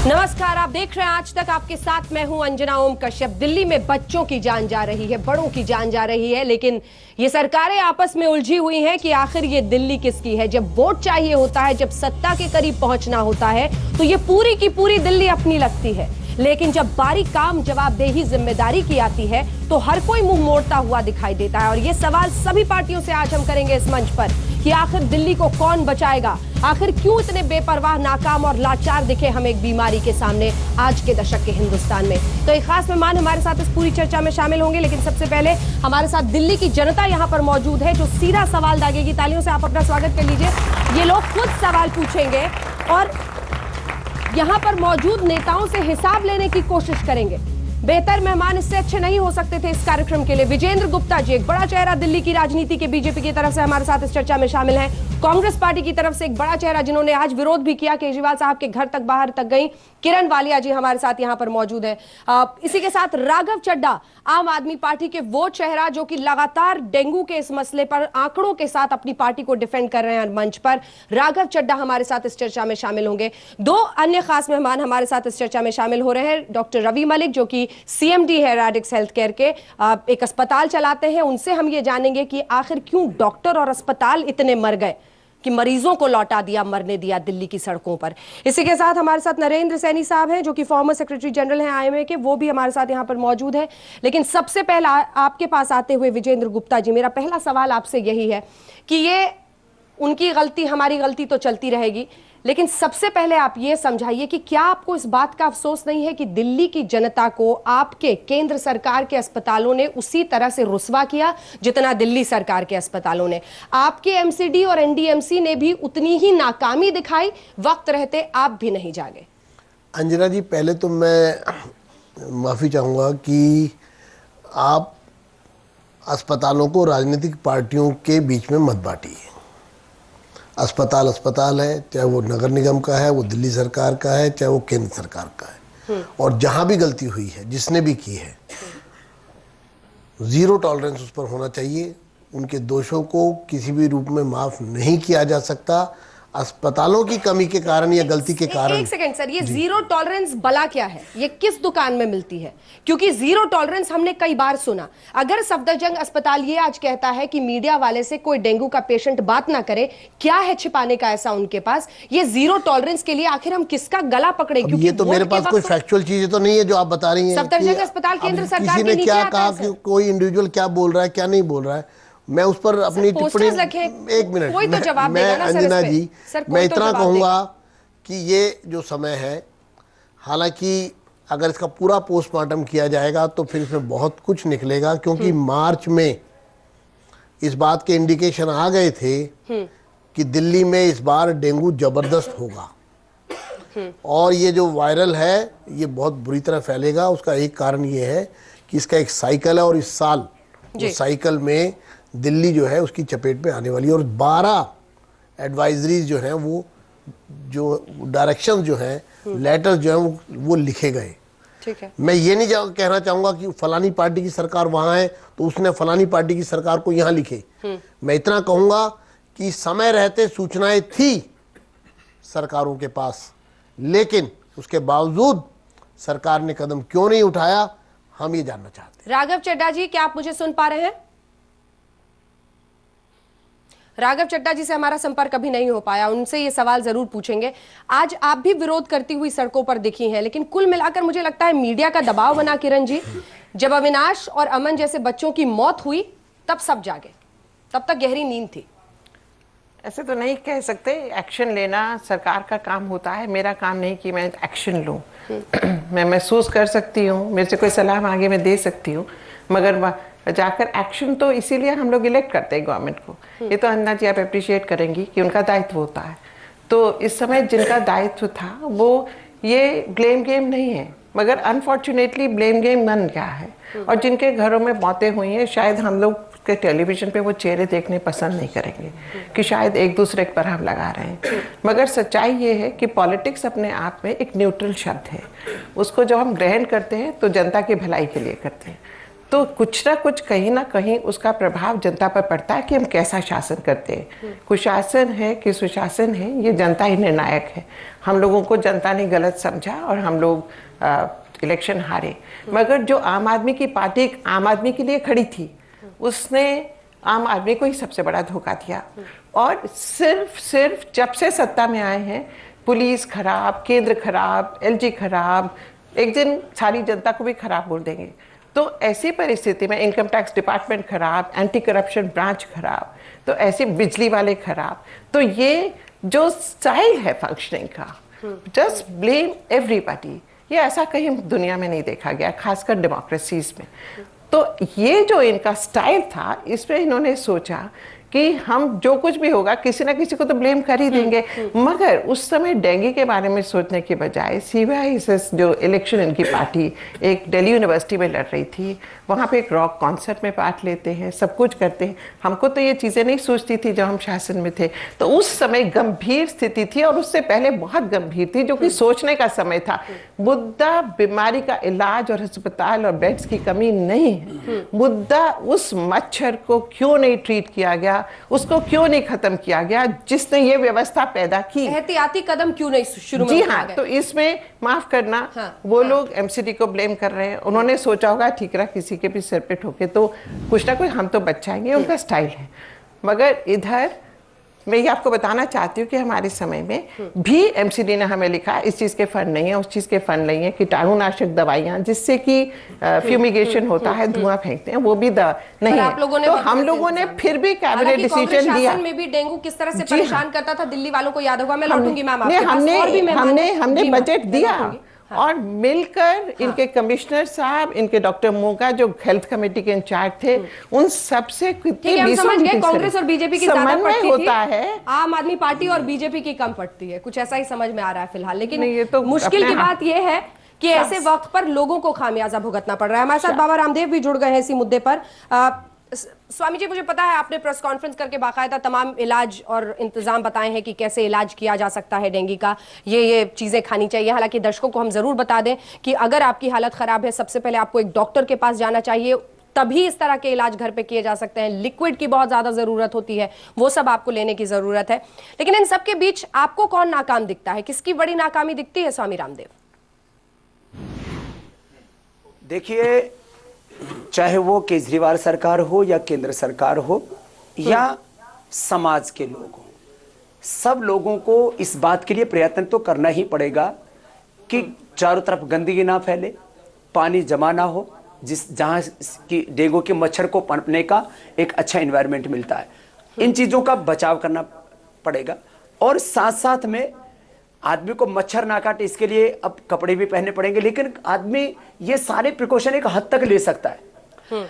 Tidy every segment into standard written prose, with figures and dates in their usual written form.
नमस्कार, आप देख रहे हैं आज तक। आपके साथ मैं हूं अंजना ओम कश्यप। दिल्ली में बच्चों की जान जा रही है, बड़ों की जान जा रही है, लेकिन ये सरकारें आपस में उलझी हुई हैं कि आखिर ये दिल्ली किसकी है। जब वोट चाहिए होता है, जब सत्ता के करीब पहुंचना होता है, तो ये पूरी की पूरी दिल्ली अपनी लगती है, लेकिन जब बारी काम जवाबदेही जिम्मेदारी की आती है तो हर कोई मुंह मोड़ता हुआ दिखाई देता है। और ये सवाल सभी पार्टियों से आज हम करेंगे इस मंच पर कि आखिर दिल्ली को कौन बचाएगा, आखिर क्यों इतने बेपरवाह, नाकाम और लाचार दिखे हम एक बीमारी के सामने आज के दशक के हिंदुस्तान में। तो एक खास मेहमान हमारे साथ इस पूरी चर्चा में शामिल होंगे, लेकिन सबसे पहले हमारे साथ दिल्ली की जनता यहां पर मौजूद है जो सीधा सवाल दागेगी। तालियों से आप अपना स्वागत कर लीजिए। ये लोग खुद सवाल पूछेंगे और यहां पर मौजूद नेताओं से हिसाब लेने की कोशिश करेंगे। बेहतर मेहमान इससे अच्छे नहीं हो सकते थे इस कार्यक्रम के लिए। विजेंद्र गुप्ता जी, एक बड़ा चेहरा दिल्ली की राजनीति के, बीजेपी की तरफ से हमारे साथ इस चर्चा में शामिल हैं। कांग्रेस पार्टी की तरफ से एक बड़ा चेहरा जिन्होंने आज विरोध भी किया, केजरीवाल साहब के घर तक बाहर तक गई, किरण वालिया जी हमारे साथ यहां पर मौजूद है। इसी के साथ राघव चड्ढा, आम आदमी पार्टी के वो चेहरा जो कि लगातार डेंगू के इस मसले पर आंकड़ों के साथ अपनी पार्टी को डिफेंड कर रहे हैं मंच पर। राघव चड्ढा हमारे साथ इस चर्चा में शामिल होंगे। दो अन्य खास मेहमान हमारे साथ इस चर्चा में शामिल हो रहे हैं। डॉक्टर रवि मलिक जो कि सीएमडी है रैडिक्स हेल्थ केयर के, एक अस्पताल चलाते हैं। उनसे हम ये जानेंगे कि आखिर क्यों डॉक्टर और अस्पताल इतने मर गए कि मरीजों को लौटा दिया, मरने दिया दिल्ली की सड़कों पर। इसी के साथ हमारे साथ नरेंद्र सैनी साहब हैं जो कि फॉर्मर सेक्रेटरी जनरल हैं आईएमए के, वो भी हमारे साथ यहां पर मौजूद है। लेकिन सबसे पहला आपके पास आते हुए विजेंद्र गुप्ता जी, मेरा पहला सवाल आपसे यही है कि ये उनकी गलती, हमारी गलती तो चलती रहेगी, लेकिन सबसे पहले आप ये समझाइए कि क्या आपको इस बात का अफसोस नहीं है कि दिल्ली की जनता को आपके केंद्र सरकार के अस्पतालों ने उसी तरह से रुस्वा किया जितना दिल्ली सरकार के अस्पतालों ने। आपके एमसीडी और एनडीएमसी ने भी उतनी ही नाकामी दिखाई, वक्त रहते आप भी नहीं जागे। अंजना जी, पहले तो मैं माफ़ी चाहूँगा कि आप अस्पतालों को राजनीतिक पार्टियों के बीच में मत बांटिए। अस्पताल अस्पताल है, चाहे वो नगर निगम का है, वो दिल्ली सरकार का है, चाहे वो केंद्र सरकार का है। और जहां भी गलती हुई है, जिसने भी की है, जीरो टॉलरेंस उस पर होना चाहिए। उनके दोषों को किसी भी रूप में माफ नहीं किया जा सकता। अस्पतालों की कमी के कारण या गलती के कारण। एक सेकंड सर, ये जीरो टॉलरेंस भला क्या है? ये किस दुकान में मिलती है? क्योंकि जीरो टॉलरेंस हमने कई बार सुना। अगर सफदरजंग अस्पताल ये आज कहता है कि मीडिया वाले से कोई डेंगू का पेशेंट बात ना करे, क्या है छिपाने का ऐसा उनके पास? ये जीरो टॉलरेंस के लिए आखिर हम किसका गला पकड़े? क्योंकि ये तो मेरे पास कोई फैक्चुअल चीजें तो नहीं है जो आप बता रही हैं। सफदरजंग अस्पताल केंद्र सरकार किसी ने क्या कहा कि कोई इंडिविजुअल क्या बोल रहा है, क्या नहीं बोल रहा है, मैं उस पर अपनी टिप्पणी, एक मिनट, कोई तो जवाब मैं देगा ना सर अंजना इस पे। जी, सर, मैं तो इतना जवाब कहूँगा कि ये जो समय है, हालांकि अगर इसका पूरा पोस्टमार्टम किया जाएगा तो फिर इसमें बहुत कुछ निकलेगा, क्योंकि मार्च में इस बात के इंडिकेशन आ गए थे कि दिल्ली में इस बार डेंगू जबरदस्त होगा और ये जो वायरल है ये बहुत बुरी तरह फैलेगा। उसका एक कारण ये है कि इसका एक साइकिल है और इस साल उस साइकिल में दिल्ली जो है उसकी चपेट में आने वाली है। और 12 एडवाइजरीज जो हैं, वो जो डायरेक्शंस जो हैं, लेटर्स जो हैं वो लिखे गए। ठीक है, मैं ये नहीं कहना चाहूँगा कि फलानी पार्टी की सरकार वहाँ है तो उसने फलानी पार्टी की सरकार को यहाँ लिखे। मैं इतना कहूँगा कि समय रहते सूचनाएं थी सरकारों के पास, लेकिन उसके बावजूद सरकार ने कदम क्यों नहीं उठाया, हम ये जानना चाहते हैं। राघव चड्ढा जी, क्या आप मुझे सुन पा रहे हैं? राघव चड्ढा जी से हमारा संपर्क अभी नहीं हो पाया, उनसे ये सवाल जरूर पूछेंगे। आज आप भी विरोध करती हुई सड़कों पर दिखी हैं, लेकिन कुल मिलाकर मुझे लगता है मीडिया का दबाव बना किरण जी। जब अविनाश और अमन जैसे बच्चों की मौत हुई तब सब जागे, तब तक गहरी नींद थी। ऐसे तो नहीं कह सकते। एक्शन लेना सरकार का काम होता है, मेरा काम नहीं कि मैं एक्शन लूं। मैं महसूस कर सकती हूँ, मेरे से कोई सलाह मांगे मैं दे सकती हूँ, मगर जाकर एक्शन तो इसीलिए हम लोग इलेक्ट करते हैं गवर्नमेंट को। ये तो अन्ना जी आप अप्रिशिएट करेंगी कि उनका दायित्व होता है। तो इस समय जिनका दायित्व था वो ये ब्लेम गेम नहीं है, मगर अनफॉर्चुनेटली ब्लेम गेम बन गया है। और जिनके घरों में मौतें हुई हैं, शायद हम लोग के टेलीविजन पे वो चेहरे देखने पसंद नहीं करेंगे कि शायद एक दूसरे पर हम लगा रहे हैं, मगर सच्चाई ये है कि पॉलिटिक्स अपने आप में एक न्यूट्रल शब्द है। उसको जब हम ग्रहण करते हैं तो जनता की भलाई के लिए करते हैं। तो कुछ ना कुछ कहीं ना कहीं उसका प्रभाव जनता पर पड़ता है कि हम कैसा शासन करते हैं। कुशासन है कि सुशासन है, ये जनता ही निर्णायक है। हम लोगों को जनता ने गलत समझा और हम लोग इलेक्शन हारे। मगर जो आम आदमी की पार्टी आम आदमी के लिए खड़ी थी, उसने आम आदमी को ही सबसे बड़ा धोखा दिया। और सिर्फ जब से सत्ता में आए हैं, पुलिस खराब, केंद्र खराब, एलजी खराब, एक दिन सारी जनता को भी खराब बोल देंगे। तो ऐसी परिस्थिति में इनकम टैक्स डिपार्टमेंट खराब, एंटी करप्शन ब्रांच खराब, तो ऐसे बिजली वाले खराब। तो ये जो स्टाइल है फंक्शनिंग का, जस्ट ब्लेम एवरीबॉडी, ये ऐसा कहीं दुनिया में नहीं देखा गया, खासकर डेमोक्रेसीज में। तो ये जो इनका स्टाइल था, इसमें इन्होंने सोचा कि हम जो कुछ भी होगा किसी ना किसी को तो ब्लेम कर ही देंगे। मगर उस समय डेंगू के बारे में सोचने के बजाय CYSS जो इलेक्शन इनकी पार्टी एक दिल्ली यूनिवर्सिटी में लड़ रही थी, वहाँ पे एक रॉक कॉन्सर्ट में पार्ट लेते हैं, सब कुछ करते हैं। हमको तो ये चीज़ें नहीं सोचती थी जब हम शासन में थे। तो उस समय गंभीर स्थिति थी और उससे पहले बहुत गंभीर थी, जो कि सोचने का समय था। मुद्दा बीमारी का इलाज और अस्पताल और बेड्स की कमी नहीं है, मुद्दा उस मच्छर को क्यों नहीं ट्रीट किया गया, उसको क्यों नहीं खत्म किया गया जिसने ये व्यवस्था पैदा की। एहतियाती कदम क्यों नहीं शुरू में जी उठाए हाँ, गए? तो इसमें माफ करना, वो लोग MCD को ब्लेम कर रहे हैं। उन्होंने सोचा होगा ठीक रहा, किसी के भी सिर पे ठोके तो कुछ ना कुछ हम तो बचाएंगे, उनका स्टाइल है। मगर इधर मैं ये आपको बताना चाहती हूँ कि हमारे समय में भी MCD ने हमें लिखा इस चीज़ के फंड नहीं है, उस चीज़ के फंड नहीं है, कीटाणुनाशक दवाइयाँ जिससे कि फ्यूमिगेशन होता है, धुआं फेंकते हैं, वो भी नहीं है। आप लोगों ने तो हम लोगों ने फिर भी कैबिनेट डिसीजन लिया। में भी डेंगू किस तरह से जी हाँ। परेशान करता था दिल्ली वालों को याद होगा। मैं लौटूंगी मैम आपके पास। हमने और भी मेहमान हमने हैं। हमने जी मैम, बजट मैं दिया लौटूंगी। और मिलकर इनके कमिश्नर साहब, इनके डॉक्टर मोगा जो हेल्थ कमेटी के इंचार्ज थे, उन सबसे ठीक है, हम समझ गए कांग्रेस और बीजेपी की ज्यादा पड़ती होता थी, है। आम आदमी पार्टी और बीजेपी की कम पड़ती है, कुछ ऐसा ही समझ में आ रहा है फिलहाल। लेकिन नहीं, ये तो मुश्किल की अपने बात यह है कि ऐसे वक्त पर लोगों को खामियाजा भुगतना पड़ रहा है। हमारे साथ बाबा रामदेव भी जुड़ गए हैं इसी मुद्दे पर। स्वामी जी, मुझे पता है आपने प्रेस कॉन्फ्रेंस करके बाकायदा तमाम इलाज और इंतजाम बताए हैं कि कैसे इलाज किया जा सकता है डेंगू का, ये चीजें खानी चाहिए। हालांकि दर्शकों को हम जरूर बता दें कि अगर आपकी हालत खराब है, सबसे पहले आपको एक डॉक्टर के पास जाना चाहिए, तभी इस तरह के इलाज घर पे किए जा सकते हैं। लिक्विड की बहुत ज्यादा जरूरत होती है, वो सब आपको लेने की जरूरत है। लेकिन इन सब के बीच आपको कौन नाकाम दिखता है, किसकी बड़ी नाकामी दिखती है स्वामी रामदेव? देखिए, चाहे वो केजरीवाल सरकार हो या केंद्र सरकार हो या समाज के लोग हो, सब लोगों को इस बात के लिए प्रयत्न तो करना ही पड़ेगा कि चारों तरफ गंदगी ना फैले, पानी जमा ना हो, जहां की डेंगू के मच्छर को पनपने का एक अच्छा एनवायरनमेंट मिलता है। इन चीजों का बचाव करना पड़ेगा और साथ साथ में आदमी को मच्छर ना काटे इसके लिए अब कपड़े भी पहनने पड़ेंगे। लेकिन आदमी ये सारे प्रिकॉशन एक हद तक ले सकता है।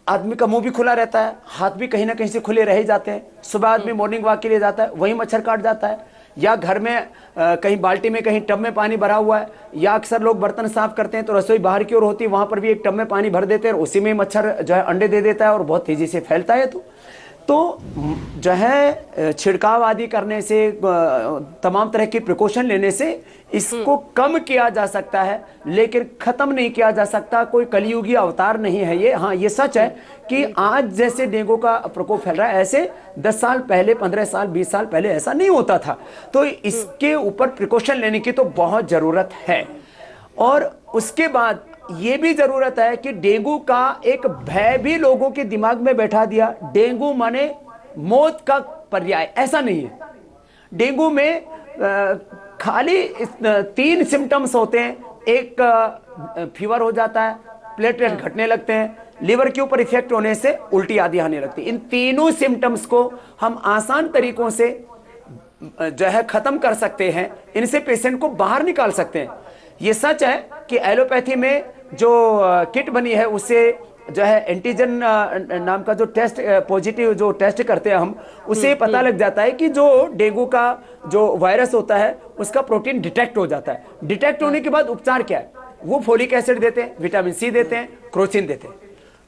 आदमी का मुंह भी खुला रहता है, हाथ भी कहीं ना कहीं से खुले रह जाते हैं। सुबह आदमी मॉर्निंग वॉक के लिए जाता है, वहीं मच्छर काट जाता है, या घर में कहीं बाल्टी में कहीं टब में पानी भरा हुआ है, या अक्सर लोग बर्तन साफ करते हैं तो रसोई बाहर की ओर होती है, वहां पर भी एक टब में पानी भर देते हैं और उसी में मच्छर जो है अंडे दे देता है और बहुत तेजी से फैलता है। तो जो है छिड़काव आदि करने से, तमाम तरह की प्रिकॉशन लेने से इसको कम किया जा सकता है, लेकिन खत्म नहीं किया जा सकता। कोई कलयुगी अवतार नहीं है ये। हाँ, ये सच है कि आज जैसे डेंगू का प्रकोप फैल रहा है, ऐसे 10 साल पहले, 15 साल, 20 साल पहले ऐसा नहीं होता था। तो इसके ऊपर प्रिकॉशन लेने की तो बहुत जरूरत है। और उसके बाद ये भी जरूरत है कि डेंगू का एक भय भी लोगों के दिमाग में बैठा दिया। डेंगू माने मौत का पर्याय, ऐसा नहीं है। डेंगू में खाली 3 सिम्टम्स होते हैं। एक फीवर हो जाता है, प्लेटलेट घटने लगते हैं, लिवर के ऊपर इफेक्ट होने से उल्टी आदि आने लगती है। इन तीनों सिम्टम्स को हम आसान तरीकों से जो है खत्म कर सकते हैं, इनसे पेशेंट को बाहर निकाल सकते हैं। ये सच है कि एलोपैथी में जो किट बनी है उससे जो है एंटीजन नाम का जो टेस्ट, पॉजिटिव जो टेस्ट करते हैं हम, उससे पता लग जाता है कि जो डेंगू का जो वायरस होता है उसका प्रोटीन डिटेक्ट हो जाता है। डिटेक्ट होने के बाद उपचार क्या है? वो फोलिक एसिड देते हैं, विटामिन सी देते हैं, क्रोसिन देते हैं।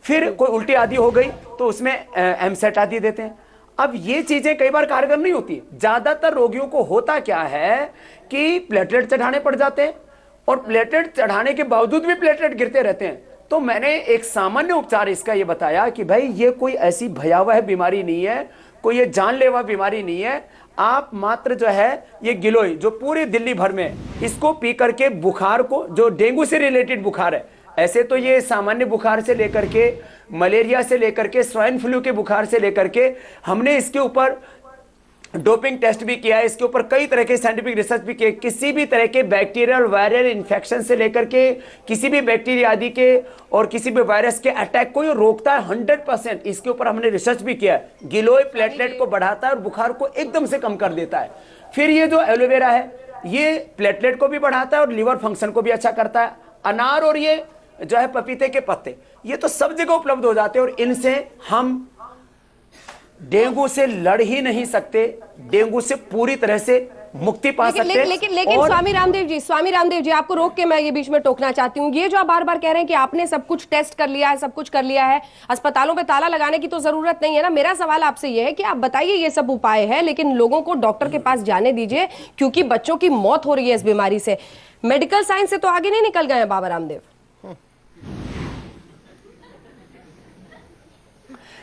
फिर कोई उल्टी आदि हो गई तो उसमें एमसेट आदि देते हैं। अब ये चीजें कई बार कारगर नहीं होती। ज्यादातर रोगियों को होता क्या है कि प्लेटलेट चढ़ाने पड़ जाते हैं और प्लेटलेट चढ़ाने के बावजूद भी प्लेटलेट गिरते रहते हैं। तो मैंने एक सामान्य उपचार इसका ये बताया कि भाई ये कोई ऐसी भयावह बीमारी नहीं है, कोई ये जानलेवा बीमारी नहीं है। आप मात्र जो है ये गिलोय जो पूरी दिल्ली भर में, इसको पी करके बुखार को, जो डेंगू से रिलेटेड बुखार है, ऐसे तो ये सामान्य बुखार से लेकर के, मलेरिया से लेकर के, स्वाइन फ्लू के बुखार से लेकर के, हमने इसके ऊपर डोपिंग टेस्ट भी किया है, इसके ऊपर कई तरह के साइंटिफिक रिसर्च भी किए। किसी भी तरह के बैक्टीरियल वायरल इन्फेक्शन से लेकर के किसी भी बैक्टीरिया आदि के और किसी भी वायरस के अटैक को ये रोकता है 100%। इसके ऊपर हमने रिसर्च भी किया है। गिलोय प्लेटलेट को बढ़ाता है और बुखार को एकदम से कम कर देता है। फिर ये जो एलोवेरा है, ये प्लेटलेट को भी बढ़ाता है और लीवर फंक्शन को भी अच्छा करता है। अनार और ये जो है पपीते के पत्ते, ये तो सब जगह उपलब्ध हो जाते हैं और इनसे हम डेंगू से लड़ ही नहीं सकते, डेंगू से पूरी तरह से मुक्ति पा सकते हैं। लेकिन स्वामी रामदेव जी, आपको रोक के मैं ये बीच में टोकना चाहती हूँ। ये जो आप बार बार कह रहे हैं कि आपने सब कुछ टेस्ट कर लिया है, सब कुछ कर लिया है, अस्पतालों पे ताला लगाने की तो जरूरत नहीं है ना। मेरा सवाल आपसे ये है कि आप बताइए ये सब उपाय है, लेकिन लोगों को डॉक्टर के पास जाने दीजिए, क्योंकि बच्चों की मौत हो रही है इस बीमारी से। मेडिकल साइंस से तो आगे नहीं निकल गए हैं बाबा रामदेव।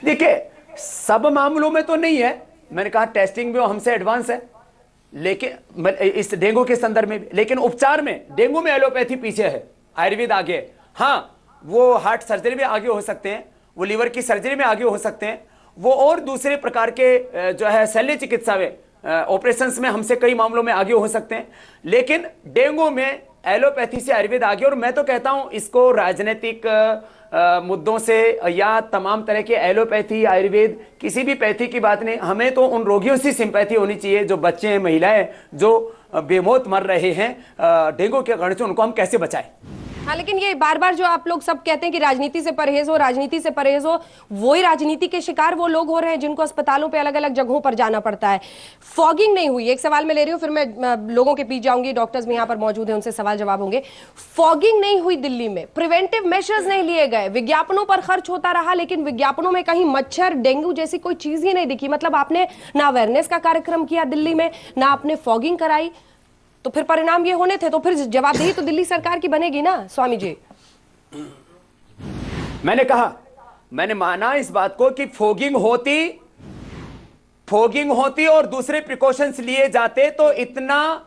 देखिए, सब मामलों में तो नहीं है, मैंने कहा टेस्टिंग भी हमसे एडवांस है, लेकिन इस डेंगू के संदर्भ में भी, लेकिन उपचार में डेंगू में एलोपैथी पीछे है, आयुर्वेद आगे है। हाँ, वो हार्ट सर्जरी में आगे हो सकते हैं, वो लीवर की सर्जरी में आगे हो सकते हैं, वो और दूसरे प्रकार के जो है शल्य चिकित्सा में, ऑपरेशंस में हमसे कई मामलों में आगे हो सकते हैं, लेकिन डेंगू में एलोपैथी से आयुर्वेद आगे। और मैं तो कहता हूं इसको राजनीतिक मुद्दों से या तमाम तरह के एलोपैथी, आयुर्वेद, किसी भी पैथी की बात नहीं, हमें तो उन रोगियों से सिंपैथी होनी चाहिए जो बच्चे हैं, महिलाएं जो बेमौत मर रहे हैं डेंगू के कारण से, उनको हम कैसे बचाएं। हाँ, लेकिन ये बार बार जो आप लोग सब कहते हैं कि राजनीति से परहेज हो, राजनीति से परहेज हो, वही राजनीति के शिकार वो लोग हो रहे हैं जिनको अस्पतालों पे अलग अलग जगहों पर जाना पड़ता है। फॉगिंग नहीं हुई, एक सवाल मैं ले रही हूँ, फिर मैं लोगों के बीच जाऊंगी, डॉक्टर्स भी यहाँ पर मौजूद हैं, उनसे सवाल जवाब होंगे। फॉगिंग नहीं हुई दिल्ली में, प्रिवेंटिव मेजर्स नहीं लिए गए, विज्ञापनों पर खर्च होता रहा, लेकिन विज्ञापनों में कहीं मच्छर, डेंगू जैसी कोई चीज ही नहीं दिखी। मतलब आपने ना अवेयरनेस का कार्यक्रम किया दिल्ली में, ना आपने फॉगिंग कराई, तो फिर परिणाम ये होने थे, तो फिर जवाबदेही तो दिल्ली सरकार की बनेगी ना स्वामी जी। मैंने कहा, मैंने माना इस बात को कि फोगिंग होती और दूसरे प्रिकॉशंस लिए जाते तो इतना,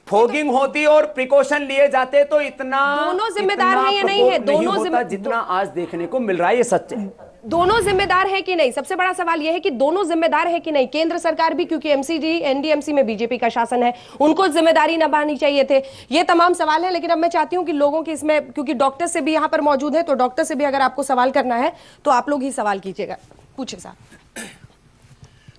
फोगिंग होती और प्रिकॉशन लिए जाते तो इतना, दोनों जिम्मेदार हैं या नहीं है? दोनों होता जितना आज देखने को मिल रहा है। ये सच है। दोनों जिम्मेदार है कि नहीं? सबसे बड़ा सवाल यह है कि दोनों जिम्मेदार है कि नहीं? केंद्र सरकार भी, क्योंकि एमसीडी एनडीएमसी में बीजेपी का शासन है, उनको जिम्मेदारी निभानी चाहिए थे। ये तमाम सवाल है, लेकिन अब मैं चाहती हूं कि लोगों की इसमें, क्योंकि डॉक्टर से भी यहां पर मौजूद है, तो डॉक्टर से भी अगर आपको सवाल करना है तो आप लोग ही सवाल कीजिएगा। पूछिए साहब।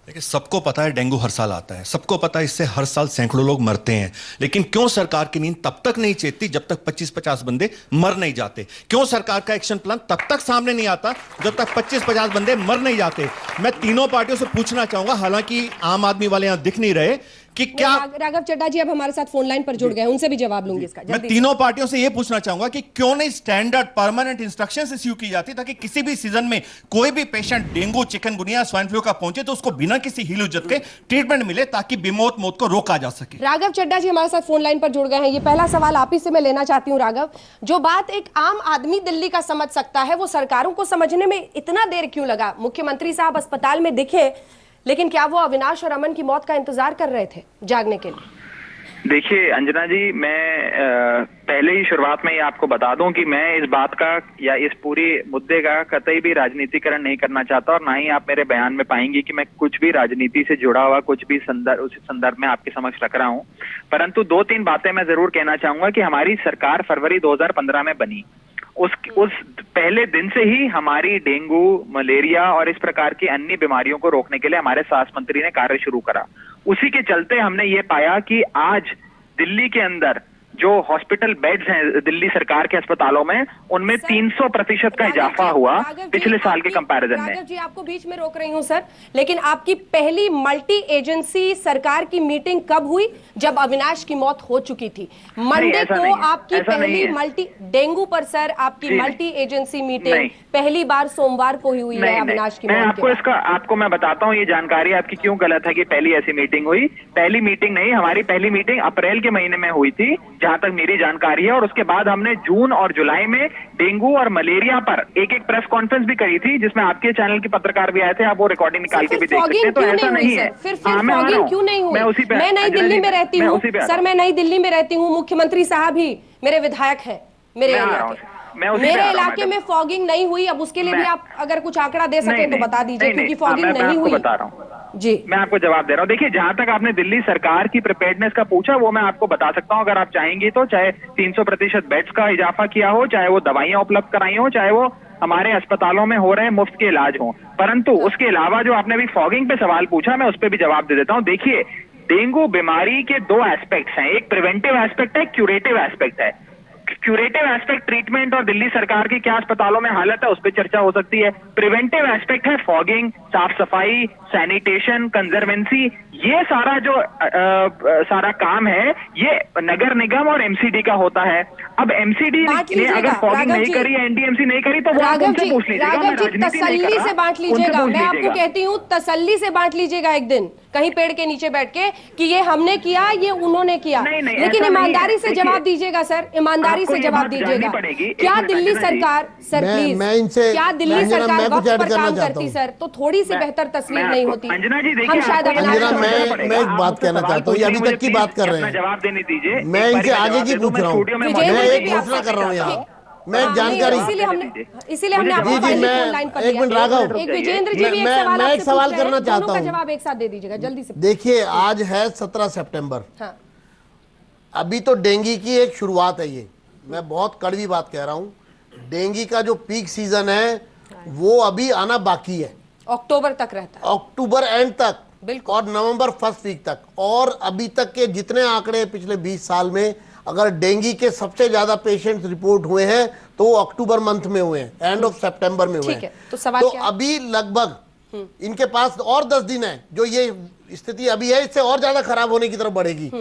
देखिए, सबको पता है डेंगू हर साल आता है, सबको पता है इससे हर साल सैकड़ों लोग मरते हैं, लेकिन क्यों सरकार की नींद तब तक नहीं चेतती जब तक 25-50 बंदे मर नहीं जाते? क्यों सरकार का एक्शन प्लान तब तक सामने नहीं आता जब तक 25-50 बंदे मर नहीं जाते? मैं तीनों पार्टियों से पूछना चाहूंगा, हालांकि आम आदमी वाले यहां दिख नहीं रहे, कि क्या राघव चड्ढा जी अब हमारे साथ फोन लाइन पर जुड़ गए हैं, उनसे भी जवाब लूंगी इसका। मैं तीनों पार्टियों से यह पूछना चाहूंगा कि क्यों नहीं स्टैंडर्ड परमानेंट इंस्ट्रक्शंस इश्यू की जाती ताकि किसी भी सीजन में कोई भी patient dengue, chikungunya, swine flu का पहुंचे तो उसको बिना किसी हील हुज्जत के ट्रीटमेंट मिले, ताकि बेमौत मौत को रोका जा सके। राघव चड्ढा जी हमारे साथ फोन लाइन पर जुड़ गए हैं। ये पहला सवाल आप ही से मैं लेना चाहती हूँ राघव। जो बात एक आम आदमी दिल्ली का समझ सकता है, वो सरकारों को समझने में इतना देर क्यों लगा? मुख्यमंत्री साहब अस्पताल में दिखे, लेकिन क्या वो अविनाश और अमन की मौत का इंतजार कर रहे थे जागने के लिए? देखिए अंजना जी, मैं पहले ही शुरुआत में ही आपको बता दूं कि मैं इस बात का या इस पूरे मुद्दे का कतई भी राजनीतिकरण नहीं करना चाहता, और ना ही आप मेरे बयान में पाएंगे कि मैं कुछ भी राजनीति से जुड़ा हुआ कुछ भी उस संदर्भ में आपके समक्ष रख रहा हूं। परंतु 2-3 बातें मैं जरूर कहना चाहूंगा कि हमारी सरकार फरवरी 2015 में बनी, उस पहले दिन से ही हमारी डेंगू, मलेरिया और इस प्रकार की अन्य बीमारियों को रोकने के लिए हमारे स्वास्थ्य मंत्री ने कार्य शुरू करा। उसी के चलते हमने ये पाया कि आज दिल्ली के अंदर जो हॉस्पिटल बेड्स हैं दिल्ली सरकार के अस्पतालों में, उनमें 300% का इजाफा हुआ पिछले साल के कंपैरिजन में। राघव जी, आपको बीच में रोक रही हूं सर, लेकिन आपकी पहली मल्टी एजेंसी सरकार की मीटिंग कब हुई? जब अविनाश की मौत हो चुकी थी। मंडे को आपकी पहली मल्टी, डेंगू पर सर आपकी मल्टी एजेंसी मीटिंग पहली बार सोमवार को ही हुई है अविनाश की मौत के बाद। आपको मैं बताता हूँ ये जानकारी आपकी क्यों गलत है कि पहली ऐसी मीटिंग हुई। पहली मीटिंग नहीं, हमारी पहली मीटिंग अप्रैल के महीने में हुई थी, जहां तक मेरी जानकारी है। और उसके बाद हमने जून और जुलाई में डेंगू और मलेरिया पर एक प्रेस कॉन्फ्रेंस भी करी थी, जिसमें आपके चैनल के पत्रकार भी आए थे, आप वो रिकॉर्डिंग निकाल के भी देख सकते हैं। तो ऐसा नहीं है। फिर हाँ, मैं आ रहा फॉगिंग हूं। क्यों नहीं हुई? मैं उसी पे, मैं नई दिल्ली में रहती हूँ सर, मैं नई दिल्ली में रहती हूँ, मुख्यमंत्री साहब ही मेरे विधायक हैं मेरे मेरे इलाके में फॉगिंग नहीं हुई। अब उसके लिए भी आप अगर कुछ आंकड़ा दे सके तो बता दीजिए, क्योंकि फॉगिंग नहीं हुई। बता रहा हूँ जी, मैं आपको जवाब दे रहा हूँ। देखिए, जहां तक आपने दिल्ली सरकार की प्रिपेयर्डनेस का पूछा, वो मैं आपको बता सकता हूँ अगर आप चाहेंगी तो। चाहे 300% बेड्स का इजाफा किया हो, चाहे वो दवाइयां उपलब्ध कराई हो, चाहे वो हमारे अस्पतालों में हो रहे मुफ्त के इलाज हो। परंतु उसके अलावा जो आपने अभी फॉगिंग पे सवाल पूछा, मैं उस पर भी जवाब दे देता हूँ। देखिए, डेंगू बीमारी के दो एस्पेक्ट्स हैं, एक प्रिवेंटिव एस्पेक्ट है, क्यूरेटिव एस्पेक्ट है। क्यूरेटिव एस्पेक्ट ट्रीटमेंट और दिल्ली सरकार की क्या अस्पतालों में हालत है, उस पर चर्चा हो सकती है। प्रिवेंटिव एस्पेक्ट है फॉगिंग, साफ सफाई, सैनिटेशन, कंजर्वेंसी, ये सारा जो सारा काम है ये नगर निगम और एमसीडी का होता है। अब एमसीडी ने अगर फॉगिंग नहीं करी, एनडीएमसी नहीं करी, तो वो आप उनसे पूछ लीजिएगा। राघव जी, तसल्ली से बांट लीजिएगा, मैं आपको कहती हूँ तसल्ली से बांट लीजिएगा एक दिन कहीं पेड़ के नीचे बैठ के कि ये हमने किया, ये उन्होंने किया। लेकिन ईमानदारी से जवाब दीजिएगा सर, ईमानदारी से जवाब दीजिएगा। क्या दिल्ली सरकार, सर प्लीज, क्या दिल्ली सरकार वक्त पर काम करती सर तो थोड़ी सी बेहतर तस्वीर नहीं होती? अंजना जी, देखिए, हम शायद मैं एक बात कहना चाहता हूँ, ये अभी तक की बात कर रहे हैं, जवाब देने दीजिए। मैं इनसे आगे की पूछ रहा हूँ, मैं एक घोषणा कर रहा हूँ यहाँ, मैं एक जानकारी, इसीलिए हमने आपको जी जी, पहले मैं फोन लाइन पर एक मिनट राघव, एक विजेंद्र जी भी मैं एक सवाल करना चाहता हूँ, जवाब एक साथ दे दीजिएगा जल्दी से। देखिए, आज है 17 सितंबर, हाँ। अभी तो डेंगू की एक शुरुआत है। ये मैं बहुत कड़वी बात कह रहा हूँ, डेंगू का जो पीक सीजन है वो अभी आना बाकी है, अक्टूबर तक रहता है, अक्टूबर एंड तक बिल्कुल, और नवंबर फर्स्ट वीक तक। और अभी तक के जितने आंकड़े पिछले 20 साल में, अगर डेंगू के सबसे ज्यादा पेशेंट्स रिपोर्ट हुए हैं तो वो अक्टूबर मंथ में हुए हैं, एंड ऑफ सितंबर में हुए हैं। तो सवाल तो क्या? अभी लगभग इनके पास और 10 दिन है, जो ये स्थिति अभी है इससे और ज्यादा खराब होने की तरफ बढ़ेगी।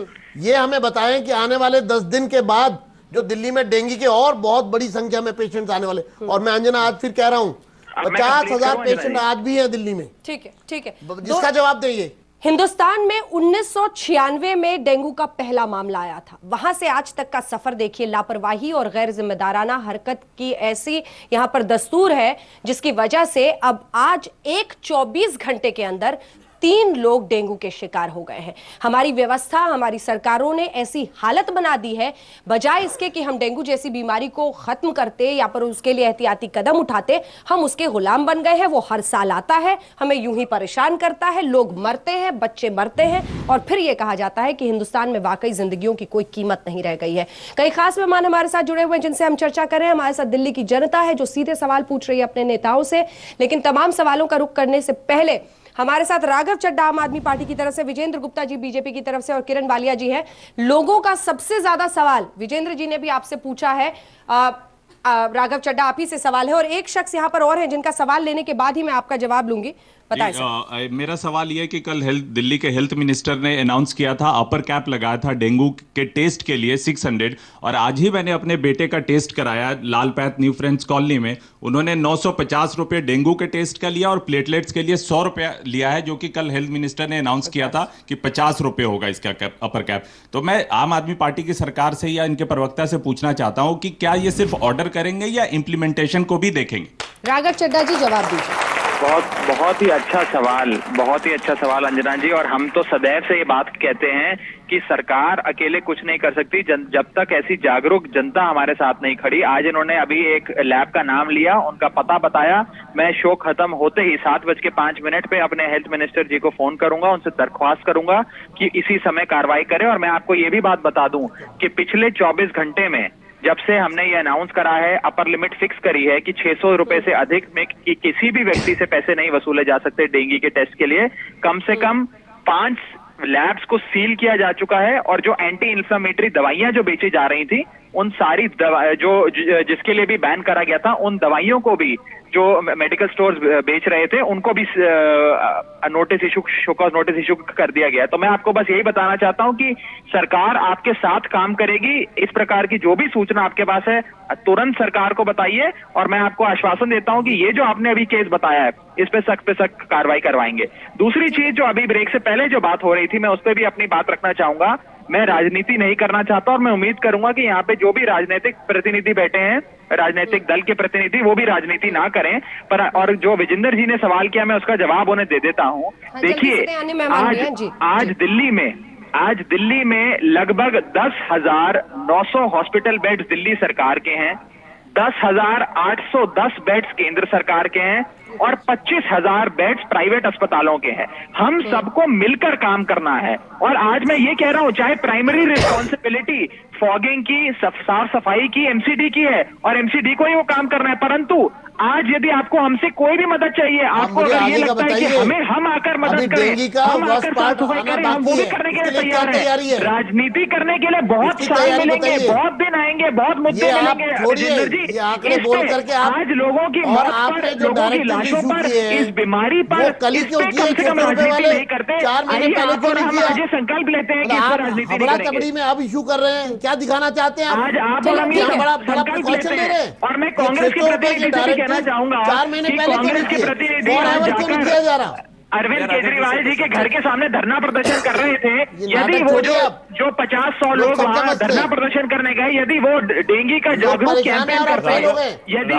ये हमें बताएं कि आने वाले 10 दिन के बाद जो दिल्ली में डेंगू के और बहुत बड़ी संख्या में पेशेंट्स आने वाले, और मैं अंजना आज फिर कह रहा हूं 50,000 पेशेंट आज भी हैं दिल्ली में। ठीक है, ठीक है, जिसका जवाब देंगे। हिंदुस्तान में 1996 में डेंगू का पहला मामला आया था, वहां से आज तक का सफर देखिए। लापरवाही और गैर जिम्मेदाराना हरकत की ऐसी यहां पर दस्तूर है जिसकी वजह से अब आज एक 24 घंटे के अंदर 3 लोग डेंगू के शिकार हो गए हैं। हमारी व्यवस्था, हमारी सरकारों ने ऐसी हालत बना दी है, बजाय इसके कि हम डेंगू जैसी बीमारी को खत्म करते या पर उसके लिए एहतियाती कदम उठाते, हम उसके गुलाम बन गए हैं। वो हर साल आता है, हमें यूं ही परेशान करता है, लोग मरते हैं, बच्चे मरते हैं, और फिर यह कहा जाता है कि हिंदुस्तान में वाकई जिंदगियों की कोई कीमत नहीं रह गई है। कई खास मेहमान हमारे साथ जुड़े हुए हैं जिनसे हम चर्चा कर रहे हैं। हमारे साथ दिल्ली की जनता है जो सीधे सवाल पूछ रही है अपने नेताओं से, लेकिन तमाम सवालों का रुख करने से पहले हमारे साथ राघव चड्ढा आम आदमी पार्टी की तरफ से, विजेंद्र गुप्ता जी बीजेपी की तरफ से और किरण बालिया जी हैं। लोगों का सबसे ज्यादा सवाल विजेंद्र जी ने भी आपसे पूछा है, राघव चड्ढा आप ही से सवाल है, और एक शख्स यहाँ पर और है जिनका सवाल लेने के बाद ही मैं आपका जवाब लूंगी। मेरा सवाल यह है कि कल दिल्ली के हेल्थ मिनिस्टर ने अनाउंस किया था, अपर कैप लगाया था डेंगू के टेस्ट के लिए 600, और आज ही मैंने अपने बेटे का टेस्ट कराया लालपैथ न्यू फ्रेंड्स कॉलोनी में। उन्होंने 950 रुपये डेंगू के टेस्ट का लिया और प्लेटलेट्स के लिए 100 रुपया लिया है, जो कि कल हेल्थ मिनिस्टर ने अनाउंस किया था कि 50 रुपये होगा इसका कैप, अपर कैप। तो मैं आम आदमी पार्टी की सरकार से या इनके प्रवक्ता से पूछना चाहता हूँ कि क्या ये सिर्फ ऑर्डर करेंगे या इंप्लीमेंटेशन को भी देखेंगे? राघव चड्ढा जी जवाब दीजिए। बहुत ही अच्छा सवाल, बहुत ही अच्छा सवाल अंजना जी। और हम तो सदैव से ये बात कहते हैं कि सरकार अकेले कुछ नहीं कर सकती जब तक ऐसी जागरूक जनता हमारे साथ नहीं खड़ी। आज इन्होंने अभी एक लैब का नाम लिया, उनका पता बताया। मैं शो खत्म होते ही 7:05 पे अपने हेल्थ मिनिस्टर जी को फोन करूंगा, उनसे दरख्वास्त करूंगा कि इसी समय कार्रवाई करें। और मैं आपको ये भी बात बता दूं कि पिछले 24 घंटे में जब से हमने ये अनाउंस करा है, अपर लिमिट फिक्स करी है कि 600 रुपए से अधिक में किसी भी व्यक्ति से पैसे नहीं वसूले जा सकते डेंगू के टेस्ट के लिए, कम से कम 5 लैब्स को सील किया जा चुका है। और जो एंटी इंफ्लेमेटरी दवाइयां जो बेची जा रही थी, उन सारी जिसके लिए भी बैन करा गया था, उन दवाइयों को भी जो मेडिकल स्टोर्स बेच रहे थे उनको भी नोटिस इशू कर दिया गया। तो मैं आपको बस यही बताना चाहता हूं कि सरकार आपके साथ काम करेगी। इस प्रकार की जो भी सूचना आपके पास है तुरंत सरकार को बताइए, और मैं आपको आश्वासन देता हूं कि ये जो आपने अभी केस बताया है इस पे सख्त कार्रवाई करवाएंगे। दूसरी चीज जो अभी ब्रेक से पहले जो बात हो रही थी, मैं उस पर भी अपनी बात रखना चाहूंगा मैं राजनीति नहीं करना चाहता और मैं उम्मीद करूंगा कि यहाँ पे जो भी राजनीतिक प्रतिनिधि बैठे हैं, राजनीतिक दल के प्रतिनिधि, वो भी राजनीति ना करें। पर और जो विजेंद्र जी ने सवाल किया, मैं उसका जवाब उन्हें दे देता हूँ। देखिए, आज दिल्ली में लगभग 10,900 हॉस्पिटल बेड्स दिल्ली सरकार के हैं, 10,810 बेड्स केंद्र सरकार के हैं और 25,000 बेड्स प्राइवेट अस्पतालों के हैं। हम सबको मिलकर काम करना है। और आज मैं ये कह रहा हूं, चाहे प्राइमरी रिस्पॉन्सिबिलिटी फॉगिंग की, साफ सफाई की एमसीडी की है और एमसीडी को ही वो काम करना है, परंतु आज यदि आपको हमसे कोई भी मदद चाहिए, आपको अगर ये लगता है कि हम आकर मदद करें, हम आकर साफ सफाई करें, हम वो भी करने के लिए तैयार हैं। राजनीति करने के लिए बहुत साल मिलेंगे, बहुत दिन आएंगे, बहुत मुद्दे मिलेंगे। आज लोगों की मौत पर, लोगों की लाशों पर, इस बीमारी पर, इस पे कम से कम राजनीति नहीं करते। आइए आप और हम आज संकल्प लेते हैं कि इस पर राजनीति नहीं करेंगे। में आप इशू कर रहे हैं, क्या दिखाना चाहते हैं आज आप और हम संकल्प लेते हैं। और मैं कांग्रेस के प्रतिनिधि से भी कहना चाहूंगा 4 महीने पहले कांग्रेस के प्रतिनिधि अरविंद केजरीवाल जी के घर के सामने धरना प्रदर्शन कर रहे थे। यदि वो जो 50-100 लोग वहां धरना प्रदर्शन करने गए, यदि वो डेंगू का जागरूक कैंपेन करते, यदि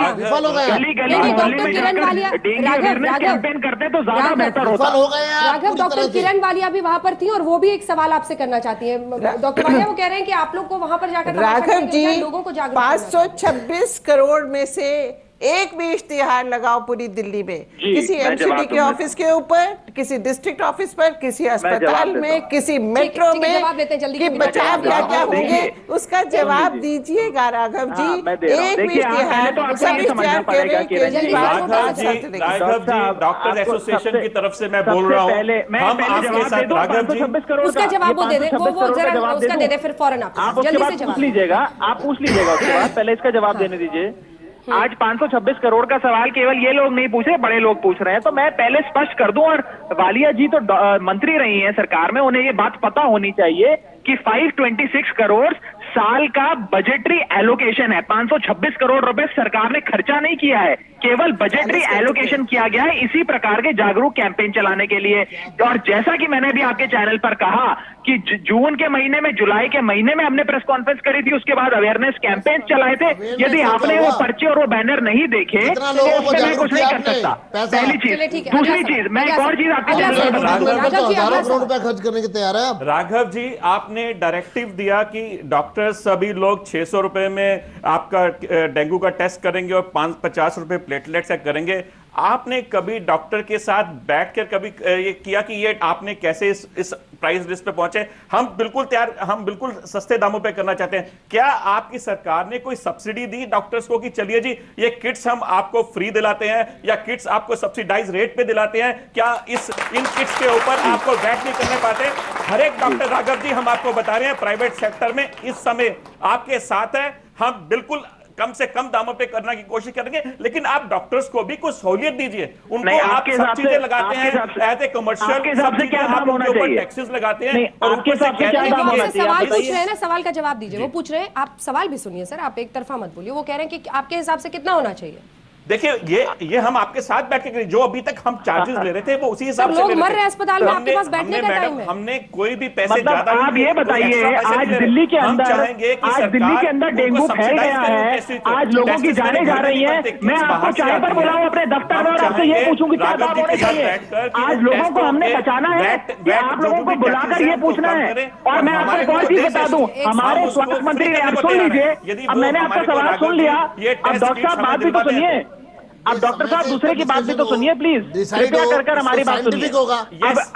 गली गली में जाकर डेंगू अवेयरनेस कैंपेन करते तो ज्यादा बेहतर होता। राघव, डॉक्टर किरण वालिया भी वहां पर थी और वो भी एक सवाल आपसे करना चाहती है। डॉक्टर वालिया वो कह रहे हैं कि आप लोग को वहां पर जाकर राघव जी, लोगों को जागरूक 526 करोड़ में से एक भी इश्तिहार लगाओ पूरी दिल्ली में, किसी एमसीडी के ऑफिस के ऊपर, किसी डिस्ट्रिक्ट ऑफिस पर, किसी अस्पताल में, किसी मेट्रो में, कि बचाव क्या क्या होंगे, उसका जवाब दीजिएगा राघव जी। एक भी इश्तिहार, सब इश्तिहार कह रहे हैं राघव जी, डॉक्टर एसोसिएशन की तरफ से मैं बोल रहा हूँ, हम आपके साथ राघव जी, उसका जवाब वो दे दे, वो जरा उसका दे दे, फिर फौरन आप जल्दी से जवाब लीजिएगा। आप पूछ लीजिएगा उसके बाद, पहले इसका जवाब देने दीजिए। आज 526 करोड़ का सवाल केवल ये लोग नहीं पूछ रहे, बड़े लोग पूछ रहे हैं। तो मैं पहले स्पष्ट कर दूं, और वालिया जी तो मंत्री रही हैं सरकार में, उन्हें ये बात पता होनी चाहिए कि 526 करोड़ साल का बजटरी एलोकेशन है। 526 करोड़ रुपए सरकार ने खर्चा नहीं किया है, केवल बजटरी एलोकेशन किया गया है इसी प्रकार के जागरूक कैंपेन चलाने के लिए। और जैसा कि मैंने भी आपके चैनल पर कहा कि जून के महीने में, जुलाई के महीने में हमने प्रेस कॉन्फ्रेंस करी थी, उसके बाद अवेयरनेस कैंपेन चलाए थे। यदि आपने वो पर्चे और वो बैनर नहीं देखे तो उससे मैं कुछ नहीं कर सकता। पहली चीज। दूसरी चीज, मैं एक और चीज आपके चैनल पर बता दूं। हजारों करोड़ रुपए खर्च करने के तैयार है। राघव जी, आपने डायरेक्टिव दिया कि डॉक्टर सभी लोग 600 रुपए में आपका डेंगू का टेस्ट करेंगे और 50 रुपए प्लेटलेट से करेंगे। आपने कभी डॉक्टर के साथ बैठकर कभी ये किया कि ये आपने कैसे इस प्राइस लिस्ट पे पहुंचे? हम बिल्कुल तैयार, हम बिल्कुल सस्ते दामों पे करना चाहते हैं। क्या आपकी सरकार ने कोई सब्सिडी दी डॉक्टर्स को कि चलिए जी ये किट्स हम आपको फ्री दिलाते हैं या किट्स आपको सब्सिडाइज रेट पे दिलाते हैं? क्या इन किट्स के ऊपर आपको बैठ नहीं करने पाते? हर एक डॉक्टर, राघव जी, हम आपको बता रहे हैं, प्राइवेट सेक्टर में इस समय आपके साथ है। हम बिल्कुल कम से कम दामों पे करने की कोशिश करेंगे, लेकिन आप डॉक्टर्स को भी कुछ सहूलियत दीजिए। उनको आप सब चीजें लगाते हैं एज ए कमर्शियल, सब चीजें आप उनके ऊपर टैक्सेस लगाते हैं और उनके से सवाल पूछ रहे हैं ना, सवाल का जवाब दीजिए। वो पूछ रहे हैं, आप सवाल भी सुनिए सर, आप एक तरफा मत बोलिए। वो कह रहे हैं कि आपके हिसाब से कितना होना चाहिए? देखिए, ये हम आपके साथ बैठ के, जो अभी तक हम चार्जेस ले रहे थे वो उसी हिसाब से लोग मर रहे हैं अस्पताल में, आपके पास बैठने का टाइम है। हमने कोई भी पैसे ज्यादा, आप ये बताइए, आज दिल्ली के अंदर डेंगू फैल गया है, आज लोगों की जानें जा रही हैं। मैं आपको चाय पर बुलाऊं अपने दफ्तर में और आपसे ये पूछूं कि क्या बात होनी चाहिए? आज लोगों को हमने बचाना है कि आप लोगों को बुलाकर ये पूछना है? और मैं आपको एक और चीज बता दूं, हमारे स्वास्थ्य मंत्री ने, आप सुन लीजिए, अब मैंने आपका सवाल सुन लिया, अब डॉक्टर साहब बात भी तो सुनिए। अब डॉक्टर साहब दूसरे की बात भी तो सुनिए प्लीज, कृपया कर हमारी बात सुनिए।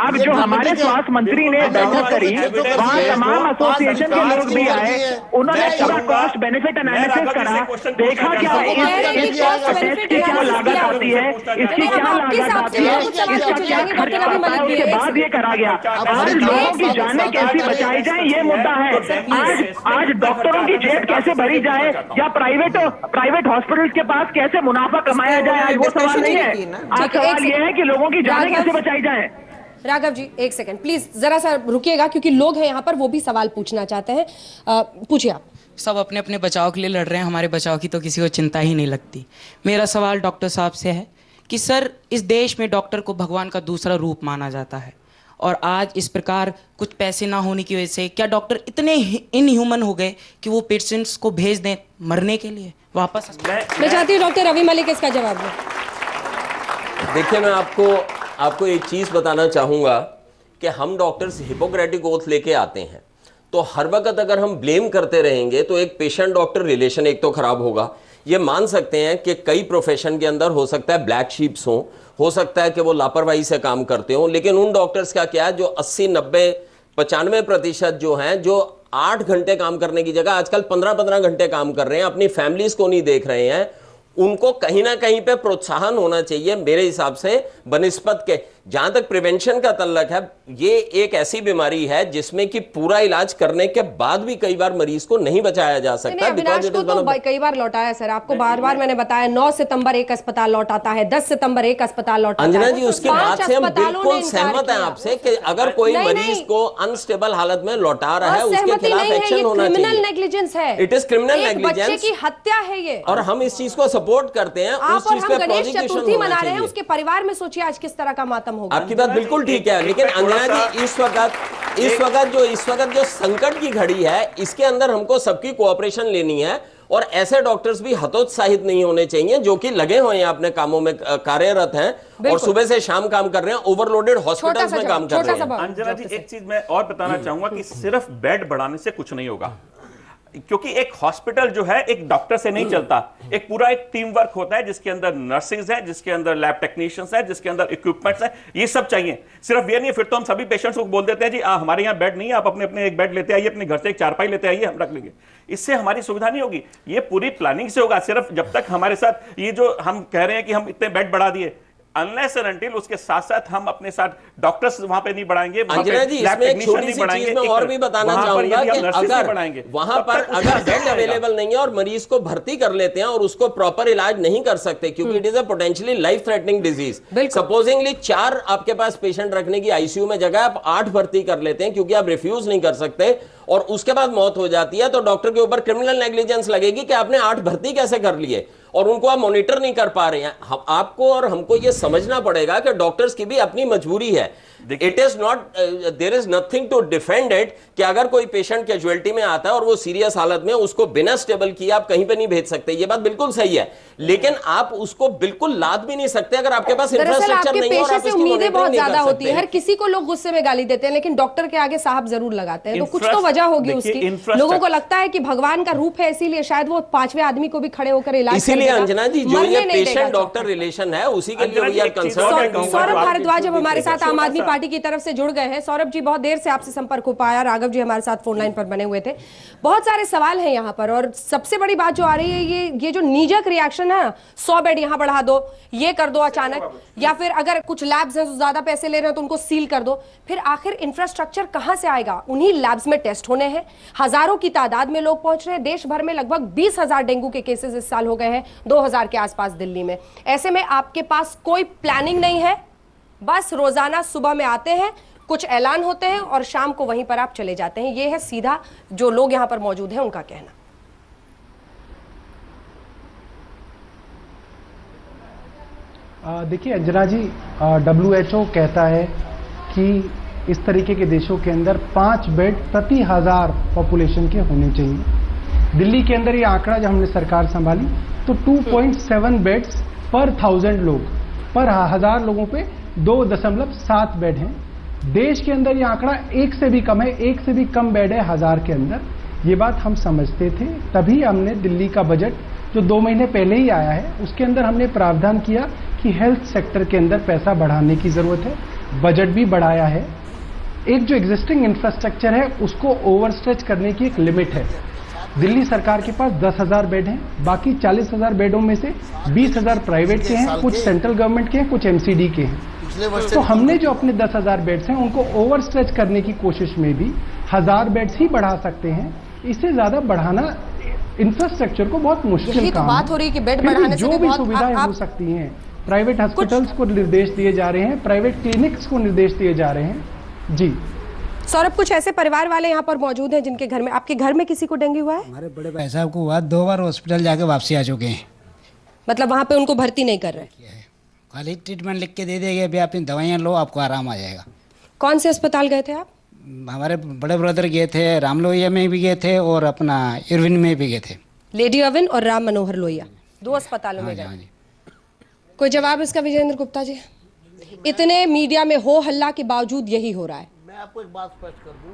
अब जो हमारे स्वास्थ्य मंत्री ने बैठक करी, वहाँ तमाम एसोसिएशन के लोग भी आए, उन्होंने पूरा कॉस्ट बेनिफिट एनालिसिस करा, देखा क्या टेस्ट की क्या लागत आती है, इसकी क्या लागत आती है, इसका क्या खर्च आता है, उसके बाद ये करा गया। आज लोगों की जानें कैसे बचाई जाए ये मुद्दा है। आज डॉक्टरों की जेब कैसे भरी जाए या प्राइवेट हॉस्पिटल के पास कैसे मुनाफा कमाया जाए, आज वो सवाल नहीं है। आज सवाल ये है कि लोगों की जानें कैसे बचाई जाए। राघव जी एक सेकंड प्लीज, जरा सा रुकिएगा, क्योंकि लोग हैं यहाँ पर, वो भी सवाल पूछना चाहते हैं। पूछिए आप। सब अपने अपने बचाव के लिए लड़ रहे हैं, हमारे बचाव की तो किसी को चिंता ही नहीं लगती। मेरा सवाल डॉक्टर साहब से है कि सर, इस देश में डॉक्टर को भगवान का दूसरा रूप माना जाता है और आज इस प्रकार कुछ पैसे ना होने की वजह से क्या डॉक्टर इतने इनह्यूमन हो गए कि वो पेशेंट्स को भेज दें मरने के लिए वापस? मैं चाहती हूँ डॉक्टर रवि मलिक इसका जवाब दें। देखिए, मैं आपको एक चीज बताना चाहूंगा कि हम डॉक्टर्स हिपोक्रेटिक ओथ लेके आते हैं, तो हर वक्त अगर हम ब्लेम करते रहेंगे तो एक पेशेंट डॉक्टर रिलेशन एक तो खराब होगा। ये मान सकते हैं कि कई प्रोफेशन के अंदर हो सकता है ब्लैक शीप्स हो सकता है कि वो लापरवाही से काम करते हो, लेकिन उन डॉक्टर्स का क्या है जो 80, 90, 95% जो हैं, जो 8 घंटे काम करने की जगह आजकल 15-15 घंटे काम कर रहे हैं, अपनी फैमिलीज को नहीं देख रहे हैं, उनको कहीं ना कहीं पे प्रोत्साहन होना चाहिए मेरे हिसाब से बनिस्बत के। जहां तक प्रिवेंशन का तल्लक है, ये एक ऐसी बीमारी है जिसमें कि पूरा इलाज करने के बाद भी कई बार मरीज को नहीं बचाया जा सकता। अविनाश को तो कई बार लौटाया सर, आपको बार बार मैंने बताया 9 सितंबर एक अस्पताल लौटाता है, 10 सितंबर एक अस्पताल लौटाता है। अंजना जी, उसकी बात से हम बिल्कुल सहमत हैं आपसे कि अगर कोई मरीज को अनस्टेबल हालत में लौटा रहा है उसके खिलाफ एक्शन होना चाहिए। क्रिमिनल नेग्लिजेंस है, इट इज क्रिमिनल नेग्लिजेंस, बच्चे की हत्या है ये, और हम इस चीज को सपोर्ट करते हैं। आप और हम गणेश चतुर्थी मना रहे हैं, उसके परिवार में सोचिए आज किस तरह का मातम होगा। आपकी बात बिल्कुल ठीक है, लेकिन अंजना जी इस वक्त जो संकट की घड़ी है, इसके अंदर हमको सबकी कोऑपरेशन लेनी है, और ऐसे डॉक्टर्स भी हतोत्साहित नहीं होने चाहिए जो कि लगे हुए हैं अपने कामों में, कार्यरत हैं और सुबह से शाम काम कर रहे हैं, ओवरलोडेड हॉस्पिटल्स में काम कर रहे हैं। अंजना जी, एक चीज मैं और बताना चाहूंगा कि सिर्फ बेड बढ़ाने से कुछ नहीं होगा, क्योंकि एक हॉस्पिटल जो है एक डॉक्टर से नहीं चलता, एक पूरा एक टीम वर्क होता है जिसके अंदर नर्सेज है, जिसके अंदर लैब टेक्नीशियंस है, जिसके अंदर इक्विपमेंट्स है, ये सब चाहिए। सिर्फ ये नहीं, फिर तो हम सभी पेशेंट्स को बोल देते हैं जी हमारे यहाँ बेड नहीं है, आप अपने अपने एक बेड लेते आइए, अपने घर से एक चारपाई लेते आइए, हम रख लेंगे। इससे हमारी सुविधा नहीं होगी, ये पूरी प्लानिंग से होगा। सिर्फ जब तक हमारे साथ ये जो हम कह रहे हैं कि हम इतने बेड बढ़ा दिए, अनलेस एंड अनटिल उसके साथ साथ हम अपने साथ डॉक्टर्स वहां पे नहीं बढ़ाएंगे, अंजना जी, इसमें एक छोटी सी चीज मैं और भी बताना चाहूंगा कि अगर वहां पर अगर बेड अवेलेबल नहीं है और मरीज को भर्ती कर लेते हैं और उसको प्रॉपर इलाज नहीं कर सकते, क्योंकि it is a potentially life threatening disease, supposedly 4 आपके पास पेशेंट रखने की आईसीयू में जगह आप 8 भर्ती कर लेते हैं क्योंकि आप रिफ्यूज नहीं कर सकते, और उसके बाद मौत हो जाती है, तो डॉक्टर के ऊपर क्रिमिनल नेग्लिजेंस लगेगी कि आपने 8 भर्ती कैसे कर लिए और उनको आप मॉनिटर नहीं कर पा रहे हैं। आपको और हमको ये समझना पड़ेगा कि डॉक्टर्स की भी अपनी मजबूरी है। It is not, there is nothing to defend it कि अगर कोई पेशेंट कैजुअलिटी में आता है और वो सीरियस हालत में, उसको बिना स्टेबल किए आप कहीं पे नहीं भेज सकते, ये बात बिल्कुल सही है, लेकिन आप उसको बिल्कुल लाद भी नहीं सकते अगर आपके पास इंफ्रास्ट्रक्चर नहीं है और आप इसकी उम्मीदें बहुत ज्यादा होती है। हर किसी को लोग गुस्से में गाली देते हैं, लेकिन डॉक्टर के आगे साहब जरूर लगाते हैं, तो कुछ तो वजह होगी उसकी। लोगों को लगता है कि भगवान का रूप है, इसीलिए शायद वो 5वें आदमी को भी खड़े होकर इलाज, इसीलिए अंजना जी जो ये पेशेंट डॉक्टर रिलेशन है उसी के लिए we are concern. Saurabh Bhardwaj अब हमारे साथ आम आदमी पार्टी की तरफ से जुड़ गए हैं। सौरभ जी, बहुत देर से आपसे संपर्क हो पाया, राघव जी हमारे साथ फोन लाइन पर बने हुए थे, बहुत सारे सवाल हैं यहाँ पर, और सबसे बड़ी बात जो आ रही है ये जो नीजक रिएक्शन है, 100 बेड यहाँ बढ़ा दो, ये कर दो अचानक, या फिर अगर कुछ लैब्स हैं जो ज्यादा पैसे ले रहे हैं तो उनको सील कर दो, फिर आखिर इंफ्रास्ट्रक्चर कहां से आएगा? उन्हीं लैब्स में टेस्ट होने हैं, हजारों की तादाद में लोग पहुंच रहे हैं, देश भर में लगभग 20,000 डेंगू के केसेस इस साल हो गए हैं, 2,000 के आसपास दिल्ली में। ऐसे में आपके पास कोई प्लानिंग नहीं है, बस रोजाना सुबह में आते हैं, कुछ ऐलान होते हैं और शाम को वहीं पर आप चले जाते हैं। यह है सीधा जो लोग यहां पर मौजूद हैं उनका कहना। देखिए अंजना जी, WHO कहता है कि इस तरीके के देशों के अंदर 5 बेड प्रति 1000 पॉपुलेशन के होने चाहिए। दिल्ली के अंदर ये आंकड़ा जब हमने सरकार संभाली तो 2.7 बेड्स पर 1000 लोग, पर 1000 लोगों पे 2.7 बेड हैं। देश के अंदर ये आंकड़ा 1 से भी कम है, 1 से भी कम बेड है 1000 के अंदर। ये बात हम समझते थे, तभी हमने दिल्ली का बजट जो 2 महीने पहले ही आया है उसके अंदर हमने प्रावधान किया कि हेल्थ सेक्टर के अंदर पैसा बढ़ाने की जरूरत है, बजट भी बढ़ाया है। एक जो एग्जिस्टिंग इंफ्रास्ट्रक्चर है उसको ओवरस्ट्रेच करने की एक लिमिट है। दिल्ली सरकार के पास 10,000 बेड हैं, बाकी 40,000 बेडों में से 20,000 प्राइवेट के हैं, कुछ सेंट्रल गवर्नमेंट के हैं, कुछ MCD के हैं। तो हमने जो अपने 10,000 बेड्स हैं उनको ओवरस्ट्रेच करने की कोशिश में भी 1000 बेड्स ही बढ़ा सकते हैं, इससे ज्यादा बढ़ाना इंफ्रास्ट्रक्चर को बहुत मुश्किल काम है। बात हो रही है कि बेड बढ़ाने जो भी सुविधाएं हो सकती हैं, प्राइवेट हॉस्पिटल्स को निर्देश दिए जा रहे हैं, प्राइवेट क्लिनिक्स को निर्देश दिए जा रहे हैं। जी सौरभ, कुछ ऐसे परिवार वाले यहाँ पर मौजूद हैं जिनके घर में, आपके घर में किसी को डेंगू हुआ है? हमारे बड़े भाई साहब को हुआ, 2 बार हॉस्पिटल जाके वापसी आ चुके हैं। मतलब वहाँ पे उनको भर्ती नहीं कर रहे? खाली ट्रीटमेंट लिख के दे देंगे, अभी अपनी दवाइयाँ लो, आपको आराम आ जाएगा। कौन से अस्पताल गए थे आप? हमारे बड़े ब्रदर गए थे, राम लोहिया में भी गए थे और अपना इरविन में भी गए थे। लेडी अविन और राम मनोहर लोहिया, 2 अस्पतालों में गए। कोई जवाब इसका विजेंद्र गुप्ता जी? इतने मीडिया में हो हल्ला के बावजूद यही हो रहा है। मैं आपको एक बात स्पष्ट कर दूं,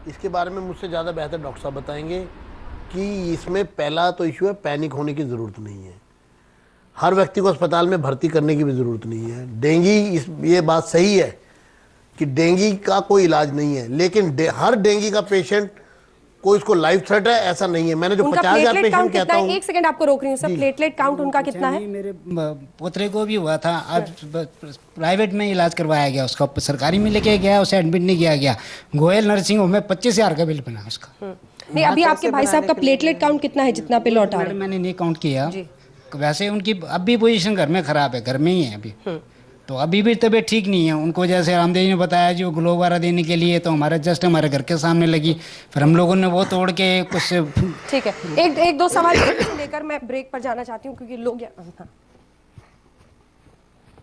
इसके बारे में मुझसे ज़्यादा बेहतर डॉक्टर साहब बताएंगे कि इसमें पहला तो इशू है, पैनिक होने की ज़रूरत नहीं है। हर व्यक्ति को अस्पताल में भर्ती करने की भी ज़रूरत नहीं है। डेंगू, ये बात सही है कि डेंगू का कोई इलाज नहीं है, लेकिन हर डेंगू का पेशेंट कोई इसको लाइफ थ्रेट है ऐसा नहीं है। मैंने जो 50,000 पेशेंट कहता हूँ, एक सेकंड आपको रोक रही हूँ सर, प्लेटलेट काउंट उनका कितना है? मेरे पोतरे को भी हुआ था, आज प्राइवेट में इलाज करवाया गया उसका, सरकारी में लेके गया, उसे एडमिट नहीं किया गया। गोयल नर्सिंग होम में 25,000 का बिल बना उसका। नहीं, अभी आपके भाई साहब का प्लेटलेट काउंट कितना है जितना पे लौटा है? मैंने नहीं काउंट किया। वैसे उनकी अब भी पोजीशन घर में खराब है, घर में ही है अभी, तो अभी भी तबीयत ठीक नहीं है उनको। जैसे रामदेव जी ने बताया जो ग्लो वगैरह देने के लिए, तो हमारे जस्ट हमारे घर के सामने लगी, फिर हम लोगों ने वो तोड़ के कुछ। ठीक है, एक दो सवाल लेकर मैं ब्रेक पर जाना चाहती हूँ क्योंकि लोग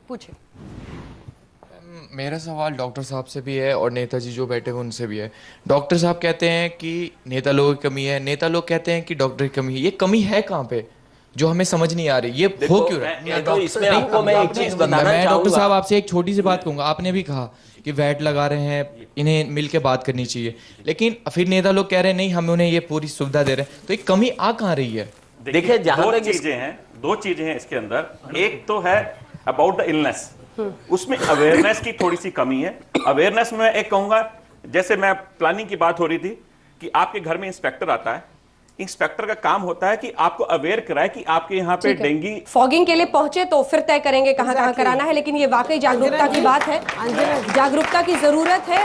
पूछे। मेरा सवाल डॉक्टर साहब से भी है और नेताजी जो बैठे हुए उनसे भी है। डॉक्टर साहब कहते हैं कि नेता लोगों की कमी है, नेता लोग कहते हैं कि डॉक्टर की कमी है। ये कमी है कहाँ पे जो हमें समझ नहीं आ रही, ये हो क्यों रहा है? तो इसमें आपको मैं एक चीज बताना चाहूंगा। डॉक्टर साहब आपसे एक छोटी सी बात कहूंगा, आपने भी कहा कि वैट लगा रहे हैं, इन्हें मिलके बात करनी चाहिए, लेकिन फिर नेता लोग कह रहे हैं नहीं हम उन्हें ये पूरी सुविधा दे रहे हैं, तो एक कमी आ कहाँ रही है? देखिए जहां तक दो चीजें हैं इसके अंदर। एक तो है अबाउट द इलनेस, उसमें अवेयरनेस की थोड़ी सी कमी है। अवेयरनेस में एक कहूंगा, जैसे मैं प्लानिंग की बात हो रही थी कि आपके घर में इंस्पेक्टर आता है, इंस्पेक्टर का काम होता है कि आपको अवेयर कराए कि आपके यहाँ पे डेंगू फॉगिंग के लिए पहुंचे तो फिर तय करेंगे कहाँ कहाँ कराना है। लेकिन ये वाकई जागरूकता की बात है, जागरूकता की जरूरत है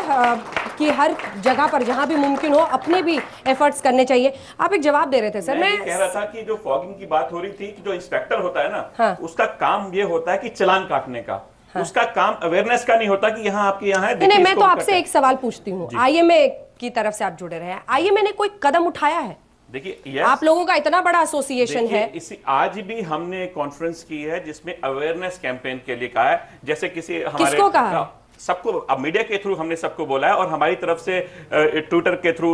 कि हर जगह पर जहां भी मुमकिन हो अपने भी एफर्ट्स करने चाहिए। आप एक जवाब दे रहे थे सर। मैं कह रहा था कि जो फॉगिंग की बात हो रही थी कि जो इंस्पेक्टर होता है ना, उसका काम ये होता है कि चालान काटने का, उसका काम अवेयरनेस का नहीं होता कि यहाँ आपके यहाँ है। नहीं, मैं तो आपसे एक सवाल पूछती हूँ, आईएमए की तरफ से आप जुड़े रहे हैं, आईएमए ने कोई कदम उठाया है? देखिए आप लोगों का इतना बड़ा एसोसिएशन है, इसी आज भी हमने कॉन्फ्रेंस की है जिसमें अवेयरनेस कैंपेन के लिए कहा है। जैसे किसी हमारे किसको कहा? सबको, अब मीडिया के थ्रू हमने सबको बोला है और हमारी तरफ से ट्विटर के थ्रू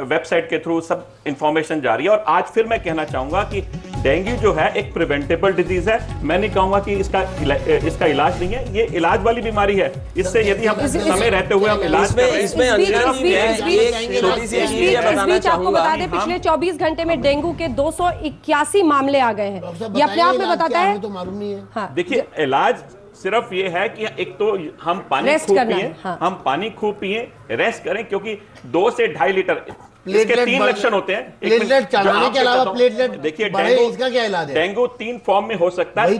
वेबसाइट के थ्रू सब इंफॉर्मेशन जा रही है। और आज फिर मैं कहना चाहूंगा कि डेंगू जो है एक प्रिवेंटेबल डिजीज है। मैं नहीं कहूंगा कि इसका इलाज नहीं है, ये इलाज वाली बीमारी है। इससे यदि हम समय रहते हुए हम इलाज कर रहे हैं। आपको बता दें पिछले 24 घंटे में डेंगू के 281 मामले आ गए हैं, ये अपने आप में बताता है। तो मालूम नहीं है। देखिए इलाज सिर्फ ये है कि एक तो हम पानी खूब पिए, हम पानी खूब पिए, रेस्ट करें, क्योंकि 2 से 2.5 लीटर इसके 3 लक्षण होते हैं। प्लेटलेट चढ़ाने के अलावा प्लेटलेट देखिए इसका क्या इलाज है? डेंगू 3 फॉर्म में हो सकता है।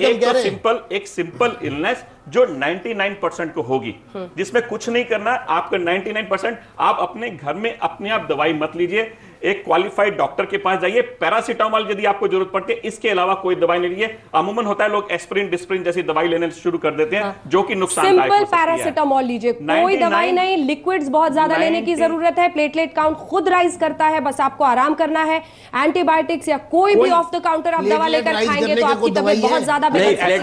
एक सिंपल इलनेस जो 99% को होगी, जिसमें कुछ नहीं करना, आपका 99% आप अपने घर में अपने आप दवाई मत लीजिए, एक क्वालिफाइड डॉक्टर के पास जाइए, पैरासीटामोल यदि आपको जरूरत पड़ती है, इसके अलावा कोई दवाई नहीं लीजिए। अमूमन होता है लोग एस्पिरिन डिस्प्रिन जैसी दवाई लेने शुरू कर देते हैं, जो कि नुकसानदायक हो सकती है। पैरासीटामोल लीजिए, कोई दवाई नहीं, लिक्विड्स बहुत ज्यादा लेने की जरूरत है। प्लेटलेट काउंट खुद राइज करता है, बस आपको आराम करना है। एंटीबायोटिक्स या कोई भी ऑफ द काउंटर आप दवा लेकर खाएंगे तो आपकी तबीयत बहुत ज्यादा बिगड़ सकती है।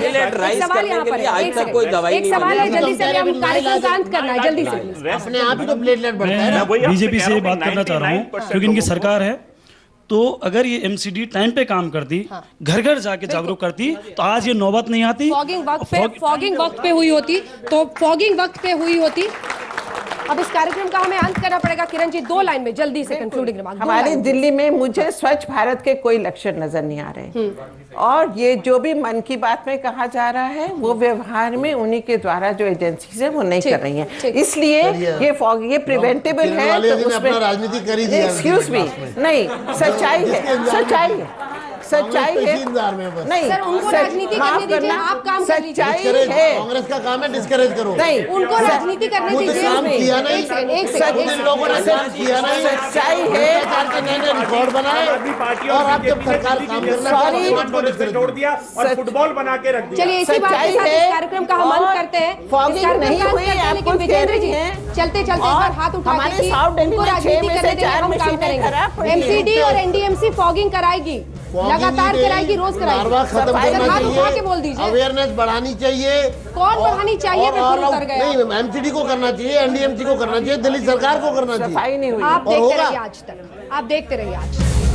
एक सवाल यहाँ पर है, एक सवाल है, जल्दी से हम कार्यक्रम का अंत करना है, जल्दी से। अपने आप ही तो प्लेटलेट बढ़ता है। बीजेपी से बात करना चाह रहा हूँ क्योंकि इनकी सरकार है, तो अगर ये एमसीडी टाइम पे काम करती, घर घर जाके जागरूक करती, तो आज ये नौबत नहीं आती। फॉगिंग वक्त पे हुई होती, तो फॉगिंग वक्त पे हुई होती। अब इस कार्यक्रम का हमें अंत करना पड़ेगा। किरण जी 2 लाइन में जल्दी से कंक्लूडिंग रिमार्क। हमारे दिल्ली में मुझे स्वच्छ भारत के कोई लक्षण नजर नहीं आ रहे, और ये जो भी मन की बात में कहा जा रहा है वो व्यवहार में उन्हीं के द्वारा जो एजेंसीज है वो नहीं कर रही हैं। इसलिए ये प्रिवेंटेबल है, तो उसमें राजनीति करी थी। एक्सक्यूज मी, नहीं, सच्चाई है, सच्चाई है, सच्चाई है। नहीं सर, उनको राजनीति करने दीजिए, आप काम कर लीजिए। सच्चाई है, कांग्रेस का काम है डिस्करेज करो। नहीं, उनको राजनीति करने दीजिए। एक सेकंड, लोगों ने किया नहीं, सच्चाई है। नए रिकॉर्ड बनाए और आप जब सरकार काम करना छोड़ दिया और फुटबॉल बना के रख दिया। चलिए इसी बात के साथ इस कार्यक्रम का हम अंत करते हैं। फॉगिंग नहीं हुई, लेकिन विजेंद्र जी चलते चलते हाथ उठा के उनको राजनीति करने देंगे, हम काम करेंगे। एमसीडी और एनडीएमसी फॉगिंग कराएगी, लगातार कराएगी, रोज कराएगी। खत्म करना हाथ उठा के बोल चाहिए, दीजिए। अवेयरनेस बढ़ानी चाहिए। कौन बढ़ानी चाहिए? बिल्कुल उतर गया। नहीं, एमसीडी को करना चाहिए, एनडीएमसी को करना चाहिए, दिल्ली सरकार को करना चाहिए। सफाई नहीं हुई। आप और देखते होगा। रहिए आज तक, आप देखते रहिए आज।